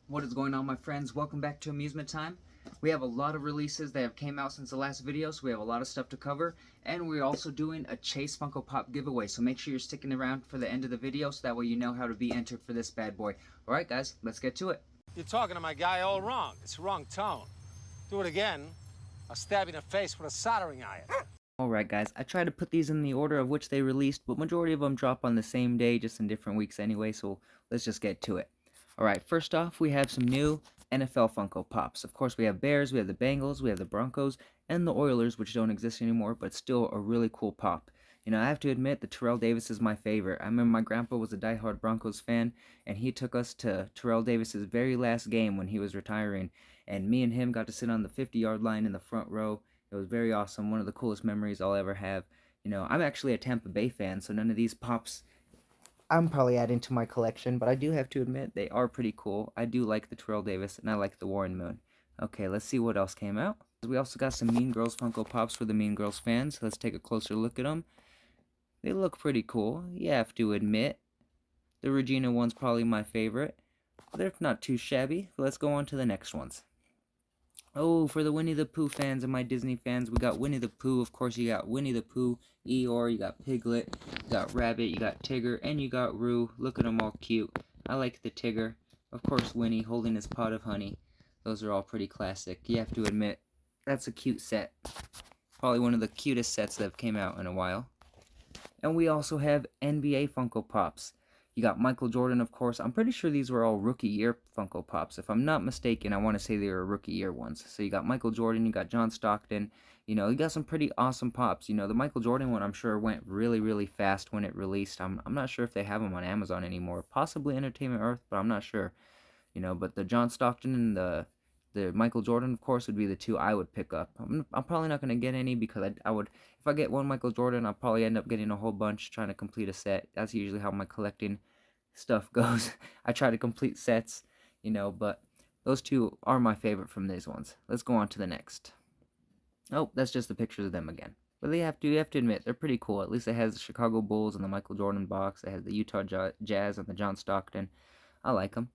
What is going on, my friends? Welcome back to Amusement Time. We have a lot of releases that have came out since the last video, so we have a lot of stuff to cover. And we're also doing a Chase Funko Pop giveaway, so make sure you're sticking around for the end of the video so that way you know how to be entered for this bad boy. Alright guys, let's get to it. You're talking to my guy all wrong. It's the wrong tone. Do it again, I'll stab you in the face with a soldering iron. Alright guys, I tried to put these in the order of which they released, but majority of them drop on the same day, just in different weeks anyway, so let's just get to it. Alright, first off, we have some new NFL Funko Pops. Of course, we have Bears, we have the Bengals, we have the Broncos, and the Oilers, which don't exist anymore, but still a really cool pop. You know, I have to admit that Terrell Davis is my favorite. I remember my grandpa was a diehard Broncos fan, and he took us to Terrell Davis's very last game when he was retiring, and me and him got to sit on the 50-yard line in the front row. It was very awesome, one of the coolest memories I'll ever have. You know, I'm actually a Tampa Bay fan, so none of these pops I'm probably adding to my collection, but I do have to admit they are pretty cool. I do like the Terrell Davis, and I like the Warren Moon. Okay, let's see what else came out. We also got some Mean Girls Funko Pops for the Mean Girls fans. Let's take a closer look at them. They look pretty cool, you have to admit. The Regina one's probably my favorite. They're not too shabby. Let's go on to the next ones. Oh, for the Winnie the Pooh fans and my Disney fans, we got Winnie the Pooh. Of course, you got Winnie the Pooh, Eeyore, you got Piglet, you got Rabbit, you got Tigger, and you got Roo. Look at them all cute. I like the Tigger. Of course, Winnie holding his pot of honey. Those are all pretty classic. You have to admit, that's a cute set. Probably one of the cutest sets that have came out in a while. And we also have NBA Funko Pops. You got Michael Jordan, of course. I'm pretty sure these were all rookie year Funko Pops. If I'm not mistaken, I want to say they were rookie year ones. So you got Michael Jordan, you got John Stockton. You know, you got some pretty awesome pops. You know, the Michael Jordan one, I'm sure, went really, really fast when it released. I'm not sure if they have them on Amazon anymore. Possibly Entertainment Earth, but I'm not sure. You know, but the John Stockton and the Michael Jordan, of course, would be the two I would pick up. I'm probably not going to get any because I would, if I get one Michael Jordan, I'll probably end up getting a whole bunch trying to complete a set. That's usually how my collecting stuff goes. I try to complete sets, you know, but those two are my favorite from these ones. Let's go on to the next. Oh, that's just the pictures of them again. But you have to admit, they're pretty cool. At least it has the Chicago Bulls and the Michael Jordan box. It has the Utah Jazz and the John Stockton. I like them.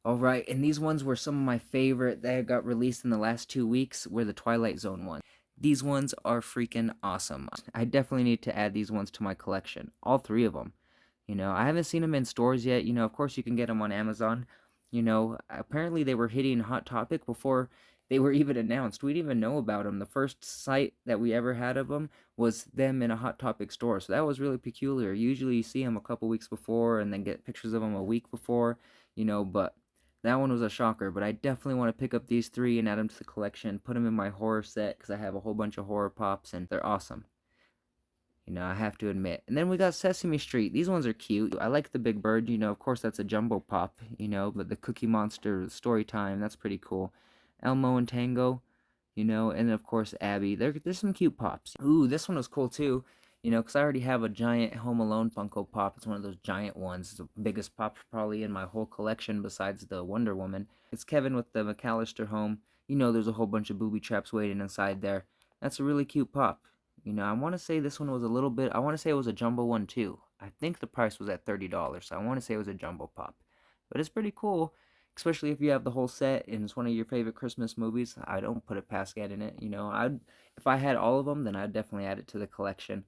Alright, and these ones were some of my favorite that got released in the last 2 weeks, were the Twilight Zone ones. These ones are freaking awesome. I definitely need to add these ones to my collection. All three of them. You know, I haven't seen them in stores yet. You know, of course you can get them on Amazon. You know, apparently they were hitting Hot Topic before they were even announced. We didn't even know about them. The first sight that we ever had of them was them in a Hot Topic store. So that was really peculiar. Usually you see them a couple weeks before and then get pictures of them a week before, you know, but that one was a shocker. But I definitely want to pick up these three and add them to the collection, put them in my horror set because I have a whole bunch of horror pops and they're awesome. You know, I have to admit. And then we got Sesame Street. These ones are cute. I like the Big Bird. You know, of course, that's a jumbo pop, you know. But the Cookie Monster story time, that's pretty cool. Elmo and Tango, you know. And, of course, Abby. There's some cute pops. Ooh, this one was cool, too. You know, because I already have a giant Home Alone Funko Pop. It's one of those giant ones. It's the biggest pop probably in my whole collection besides the Wonder Woman. It's Kevin with the McAllister home. You know, there's a whole bunch of booby traps waiting inside there. That's a really cute pop. You know, I want to say this one was a little bit, I want to say it was a jumbo one too. I think the price was at $30, so I want to say it was a jumbo pop. But it's pretty cool, especially if you have the whole set and it's one of your favorite Christmas movies. I don't put it past getting it, you know. If I had all of them, then I'd definitely add it to the collection.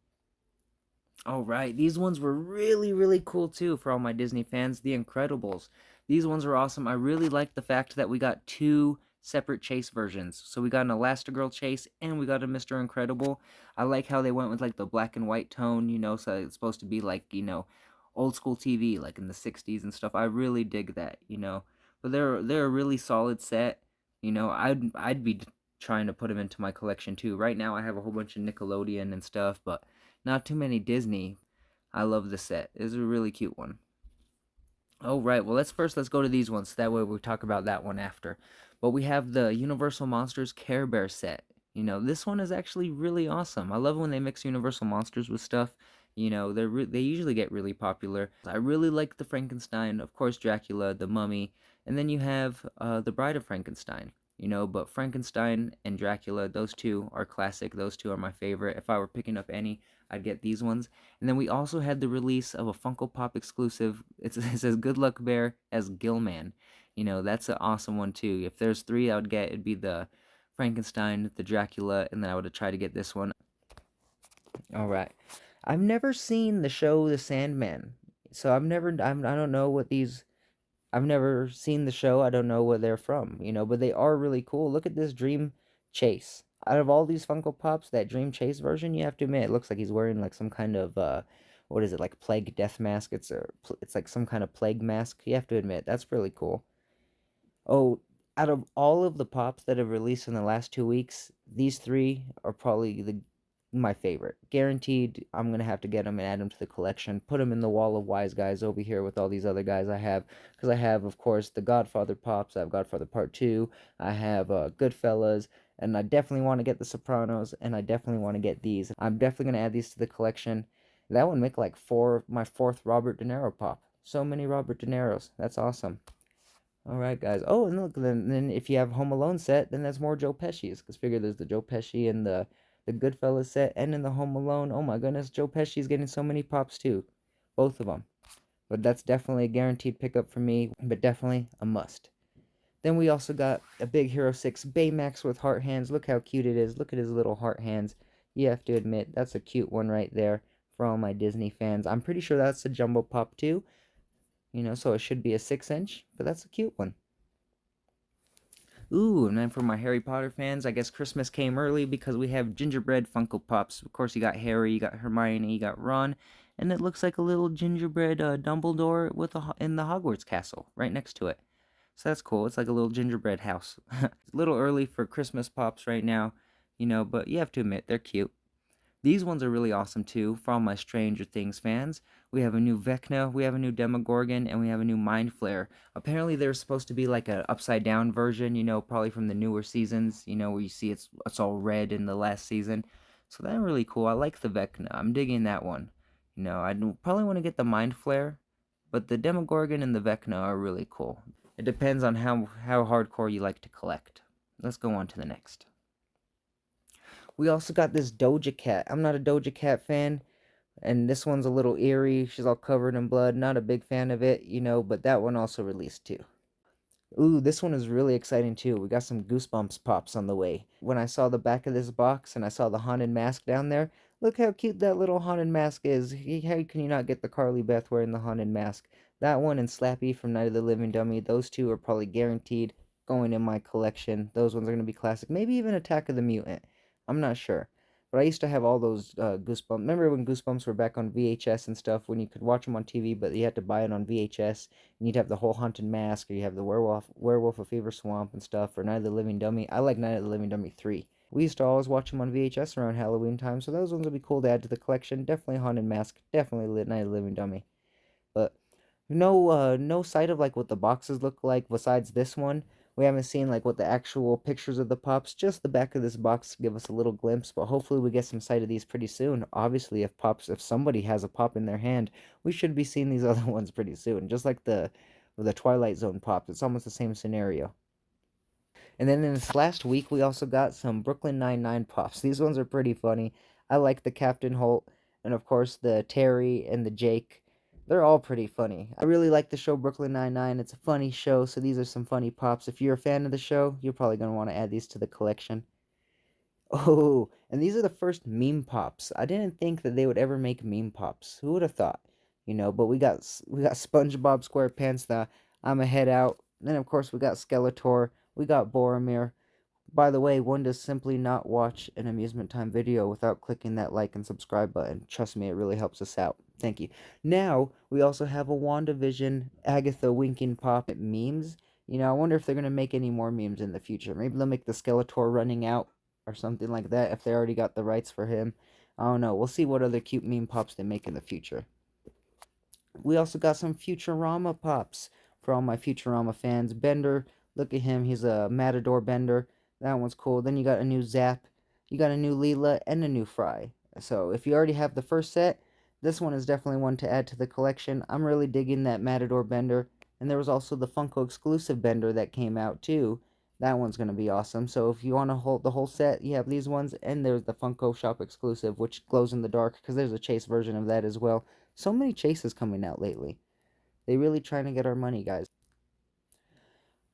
Alright, these ones were really, really cool too for all my Disney fans. The Incredibles. These ones were awesome. I really liked the fact that we got two separate Chase versions. So we got an Elastigirl Chase and we got a Mr. Incredible. I like how they went with like the black and white tone, you know, so it's supposed to be like, you know, old school TV like in the 60s and stuff. I really dig that, you know. But they're a really solid set. You know, I'd be trying to put them into my collection too. Right now I have a whole bunch of Nickelodeon and stuff, but not too many Disney. I love the set. It's a really cute one. Oh, right. Well, let's go to these ones. That way we'll talk about that one after. But we have the Universal Monsters Care Bear set. You know, this one is actually really awesome. I love when they mix Universal Monsters with stuff. You know, they usually get really popular. I really like the Frankenstein, of course, Dracula, the Mummy, and then you have the Bride of Frankenstein. You know, but Frankenstein and Dracula, those two are classic. Those two are my favorite. If I were picking up any, I'd get these ones. And then we also had the release of a Funko Pop exclusive. It says Good Luck Bear as Gilman. That's an awesome one too. If there's three I would get, it'd be the Frankenstein, the Dracula, and then I would have tried to get this one. Alright. I've never seen the show The Sandman. So I don't know what these I've never seen the show. I don't know where they're from, but they are really cool. Look at this Dream Chase. Out of all these Funko Pops, that Dream Chase version, you have to admit, it looks like he's wearing like some kind of what is it, like plague death mask? It's like some kind of plague mask. You have to admit, that's really cool. Oh, out of all of the pops that have released in the last 2 weeks, these three are probably my favorite. Guaranteed, I'm gonna have to get them and add them to the collection. Put them in the wall of wise guys over here with all these other guys I have, because I have, of course, the Godfather pops. I have Godfather Part Two. I have Goodfellas, and I definitely want to get the Sopranos, and I definitely want to get these. I'm definitely gonna add these to the collection. That would make like my fourth Robert De Niro pop. So many Robert De Niros. That's awesome. All right, guys. Oh, and look, then if you have Home Alone set, then there's more Joe Pesci's. Because figure there's the Joe Pesci and the Goodfellas set, and in the Home Alone. Oh my goodness, Joe Pesci's getting so many pops too, both of them. But that's definitely a guaranteed pickup for me. But definitely a must. Then we also got a Big Hero 6 Baymax with heart hands. Look how cute it is. Look at his little heart hands. You have to admit, that's a cute one right there for all my Disney fans. I'm pretty sure that's a jumbo pop too. So it should be a 6-inch, but that's a cute one. Ooh, and then for my Harry Potter fans, I guess Christmas came early because we have gingerbread Funko Pops. Of course, you got Harry, you got Hermione, you got Ron, and it looks like a little gingerbread Dumbledore in the Hogwarts castle right next to it. So that's cool. It's like a little gingerbread house. It's a little early for Christmas pops right now, but you have to admit they're cute. These ones are really awesome too, for all my Stranger Things fans. We have a new Vecna, we have a new Demogorgon, and we have a new Mind Flare. Apparently they're supposed to be like an upside down version, probably from the newer seasons, where you see it's all red in the last season. So that's really cool. I like the Vecna. I'm digging that one. I probably want to get the Mind Flare, but the Demogorgon and the Vecna are really cool. It depends on how hardcore you like to collect. Let's go on to the next. We also got this Doja Cat. I'm not a Doja Cat fan, and this one's a little eerie. She's all covered in blood. Not a big fan of it, but that one also released too. Ooh, this one is really exciting too. We got some Goosebumps pops on the way. When I saw the back of this box and I saw the haunted mask down there, look how cute that little haunted mask is. How can you not get the Carly Beth wearing the haunted mask? That one and Slappy from Night of the Living Dummy, those two are probably guaranteed going in my collection. Those ones are going to be classic. Maybe even Attack of the Mutant. I'm not sure. But I used to have all those Goosebumps. Remember when Goosebumps were back on VHS and stuff, when you could watch them on TV, but you had to buy it on VHS, and you'd have the whole haunted mask, or you have the werewolf of Fever Swamp and stuff, or Night of the Living Dummy. I like Night of the Living Dummy 3. We used to always watch them on VHS around Halloween time, so those ones would be cool to add to the collection. Definitely haunted mask, definitely Night of the Living Dummy. But no sight of like what the boxes look like besides this one. We haven't seen like what the actual pictures of the pops, just the back of this box to give us a little glimpse, but hopefully we get some sight of these pretty soon. Obviously, if somebody has a pop in their hand, we should be seeing these other ones pretty soon. Just like the Twilight Zone pops. It's almost the same scenario. And then in this last week, we also got some Brooklyn Nine-Nine pops. These ones are pretty funny. I like the Captain Holt, and of course the Terry and the Jake. They're all pretty funny. I really like the show Brooklyn Nine-Nine. It's a funny show, so these are some funny pops. If you're a fan of the show, you're probably going to want to add these to the collection. Oh, and these are the first meme pops. I didn't think that they would ever make meme pops. Who would have thought? But we got SpongeBob SquarePants, the I'm a head out. Then of course we got Skeletor, we got Boromir. By the way, one does simply not watch an amusement time video without clicking that like and subscribe button. Trust me, it really helps us out. Thank you. Now, we also have a WandaVision Agatha winking pop memes. I wonder if they're going to make any more memes in the future. Maybe they'll make the Skeletor running out or something like that if they already got the rights for him. I don't know. We'll see what other cute meme pops they make in the future. We also got some Futurama pops for all my Futurama fans. Bender, look at him. He's a Matador Bender. That one's cool. Then you got a new Zap. You got a new Leela and a new Fry. So if you already have the first set, this one is definitely one to add to the collection. I'm really digging that Matador Bender. And there was also the Funko exclusive Bender that came out too. That one's going to be awesome. So if you want to hold the whole set, you have these ones. And there's the Funko Shop exclusive, which glows in the dark, because there's a Chase version of that as well. So many chases coming out lately. They really trying to get our money, guys.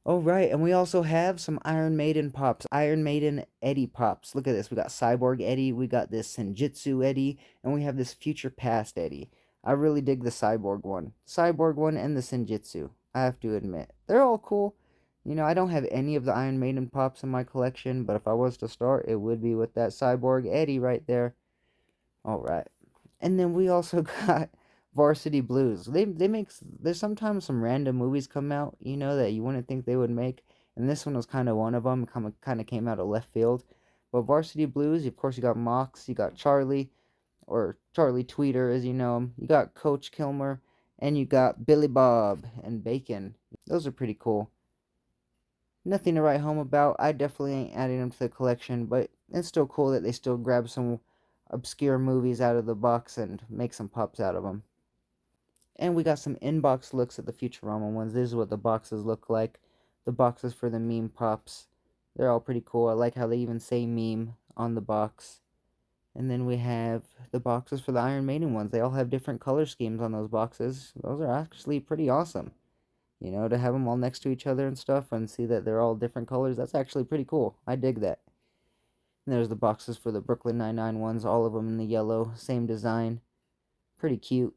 Oh, right, and we also have some Iron Maiden pops. Iron Maiden Eddie pops. Look at this. We got Cyborg Eddie, we got this Senjutsu Eddie, and we have this Future Past Eddie. I really dig the Cyborg one. Cyborg one and the Senjutsu, I have to admit. They're all cool. You know, I don't have any of the Iron Maiden pops in my collection, but if I was to start, it would be with that Cyborg Eddie right there. Alright. And then we also got Varsity Blues. They make there's sometimes some random movies come out, you know, that you wouldn't think they would make, and this one was kind of one of them. Kind of came out of left field. But Varsity Blues, of course, you got Mox, you got Charlie, or Charlie Tweeter as you know him. You got Coach Kilmer, and you got Billy Bob and Bacon. Those are pretty cool. Nothing to write home about. I definitely ain't adding them to the collection, but it's still cool that they still grab some obscure movies out of the box and make some pops out of them. And we got some inbox looks at the Futurama ones. This is what the boxes look like. The boxes for the meme pops. They're all pretty cool. I like how they even say meme on the box. And then we have the boxes for the Iron Maiden ones. They all have different color schemes on those boxes. Those are actually pretty awesome. You know, to have them all next to each other and stuff and see that they're all different colors, that's actually pretty cool. I dig that. And there's the boxes for the Brooklyn Nine-Nine ones, all of them in the yellow, same design. Pretty cute.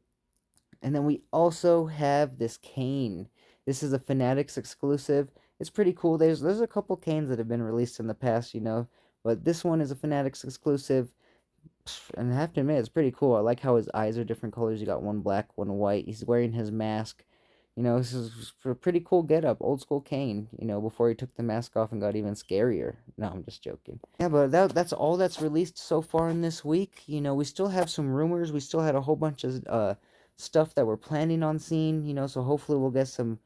And then we also have this cane. This is a Fanatics exclusive. It's pretty cool. There's a couple canes that have been released in the past, you know, but this one is a Fanatics exclusive. And I have to admit, it's pretty cool. I like how his eyes are different colors. You got one black, one white. He's wearing his mask. You know, this is a pretty cool getup. Old school Kane, you know, before he took the mask off and got even scarier. No, I'm just joking. Yeah, but that's all that's released so far in this week. You know, we still have some rumors. We still had a whole bunch of stuff that we're planning on seeing, you know, so hopefully we'll get some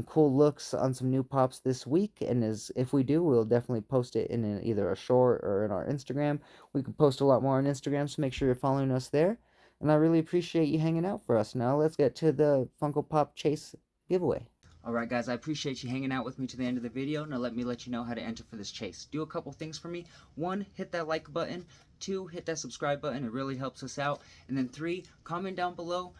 cool looks on some new pops this week, and if we do, we'll definitely post it in either a short or in our Instagram. We can post a lot more on Instagram, so make sure you're following us there. And I really appreciate you hanging out for us. Now let's get to the Funko Pop Chase giveaway. Alright guys, I appreciate you hanging out with me to the end of the video. Now let me let you know how to enter for this chase. Do a couple things for me. 1, hit that like button. 2, hit that subscribe button. It really helps us out. And then 3, comment down below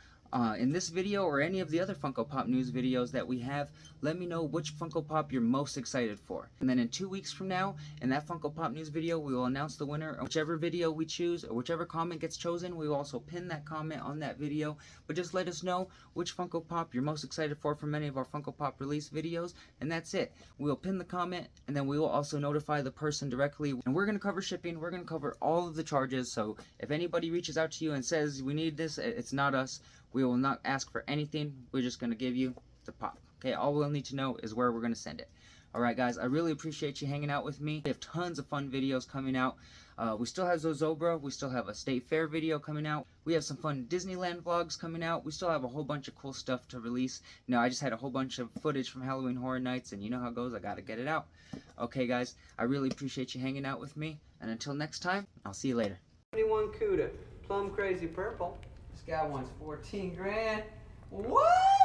in this video or any of the other Funko Pop news videos that we have. Let me know which Funko Pop you're most excited for. And then in 2 weeks from now, in that Funko Pop news video, we will announce the winner of whichever video we choose, or whichever comment gets chosen. We will also pin that comment on that video. But just let us know which Funko Pop you're most excited for from any of our Funko Pop release videos, and that's it. We'll pin the comment, and then we will also notify the person directly. And we're going to cover shipping. We're going to cover all of the charges. So if anybody reaches out to you and says, we need this, it's not us. We will not ask for anything. We're just going to give you the pop. Okay, all we'll need to know is where we're going to send it. Alright guys, I really appreciate you hanging out with me. We have tons of fun videos coming out. We still have Zozobra. We still have a State Fair video coming out. We have some fun Disneyland vlogs coming out. We still have a whole bunch of cool stuff to release. You know, I just had a whole bunch of footage from Halloween Horror Nights, and you know how it goes. I gotta get it out. Okay guys, I really appreciate you hanging out with me. And until next time, I'll see you later. 21 CUDA, plum crazy purple. This guy wants 14 grand. What?